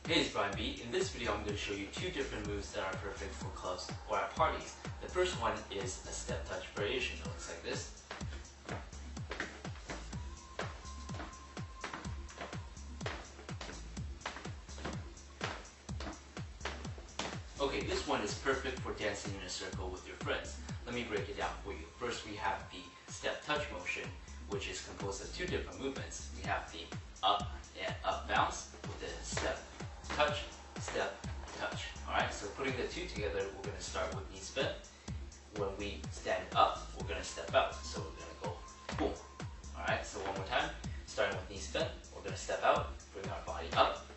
Hey, it's Brian B. In this video, I'm going to show you two different moves that are perfect for clubs or at parties. The first one is a step touch variation. It looks like this. Okay, this one is perfect for dancing in a circle with your friends. Let me break it down for you. First, we have the step touch motion, which is composed of two different movements. We have the up and up bounce with the step touch, step, touch. Alright, so putting the two together, we're going to start with knees bent. When we stand up, we're going to step out. So we're going to go boom. Alright, so one more time. Starting with knees bent, we're going to step out, bring our body up,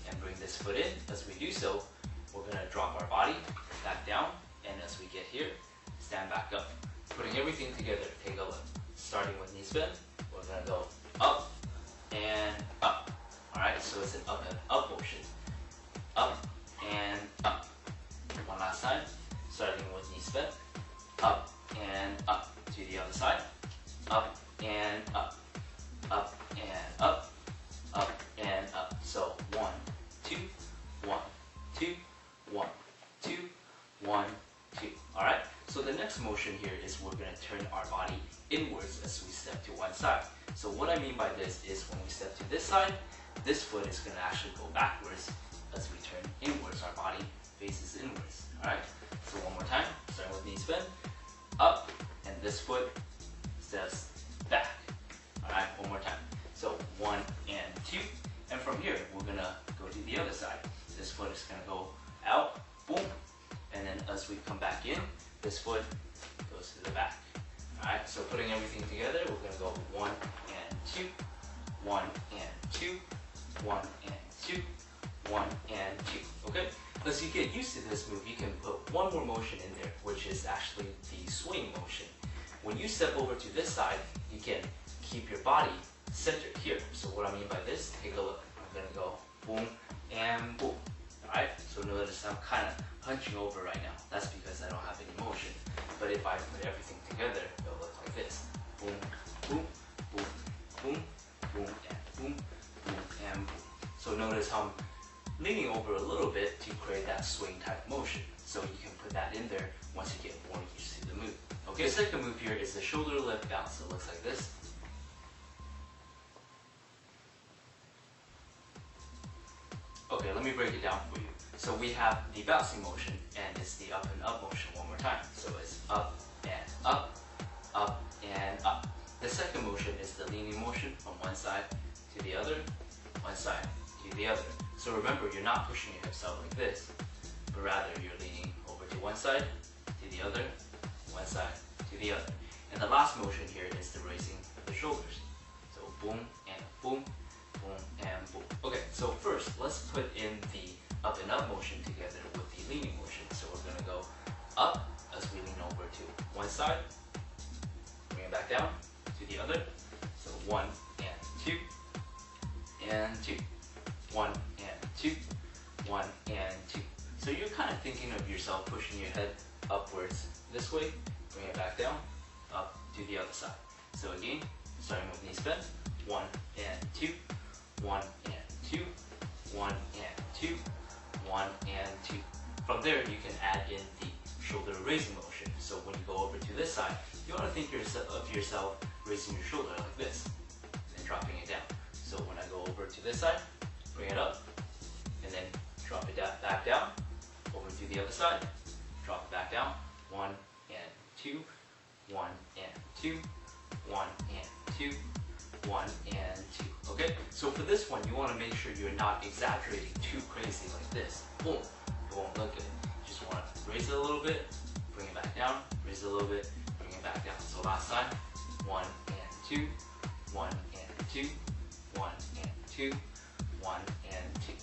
and bring this foot in. As we do so, we're going to drop our body back down, and as we get here, stand back up. Putting everything together, take a look. Starting with knees bent, we're going to go up and up. Alright, so it's an up and up motion. Up and up. One last time. Starting with knees bent. Up and up. To the other side. Up and up. Up and up. Up and up. So 1, 2, 1, 2, 1, 2, 1, 2. Alright? So the next motion here is we're going to turn our body inwards as we step to one side. So what I mean by this is when we step to this side, this foot is going to actually go backwards. As we turn inwards, our body faces inwards. Alright? So one more time, starting with knees bent, up, and this foot steps back. Alright, one more time. So 1 and 2, and from here, we're going to go to the other side. This foot is going to go out, boom, and then as we come back in, this foot goes to the back. Alright, so putting everything together, we're going to go 1 and 2, 1 and 2, 1 and 2, 1 and 2. Okay? As you get used to this move, you can put one more motion in there, which is actually the swing motion. When you step over to this side, you can keep your body centered here. So what I mean by this, take a look. I'm going to go boom and boom. Alright? So notice I'm kind of hunching over right now. That's because I don't have any motion. But if I put everything together, it'll look like this. Boom, boom, boom, boom, boom, and boom, boom, and boom. So notice how I'm leaning over a little bit to create that swing type motion. So you can put that in there once you get more used to the move. Okay, the second move here is the shoulder lift bounce. It looks like this. Okay, let me break it down for you. So we have the bouncing motion, and it's the up and up motion one more time. So it's up and up, up and up. The second motion is the leaning motion from one side to the other, one side to the other. So remember, you're not pushing your hips out like this, but rather you're leaning over to one side, to the other, one side to the other. And the last motion here is the raising of the shoulders. So boom and boom, boom and boom. Okay, so first let's put in the up and up motion together with the leaning motion. So we're going to go up as we lean over to one side, bring it back down to the other. So 1 and 2 and 2, 1 and 2, 1 and 2. So you're kind of thinking of yourself pushing your head upwards this way, bring it back down, up to the other side. So again, starting with knees bent, 1 and 2, 1 and 2, 1 and 2, 1 and 2. From there, you can add in the shoulder raising motion. So when you go over to this side, you want to think of yourself raising your shoulder like this, and dropping it down. So when I go over to this side, bring it up, and then drop it down, back down, over to the other side, drop it back down, 1 and 2, 1 and 2, 1 and 2, 1 and 2. Okay? So for this one, you want to make sure you're not exaggerating too crazy like this. Boom. It won't look good. You just want to raise it a little bit, bring it back down, raise it a little bit, bring it back down. So last time, 1 and 2, 1 and 2, 1 and 2, 1 and 2.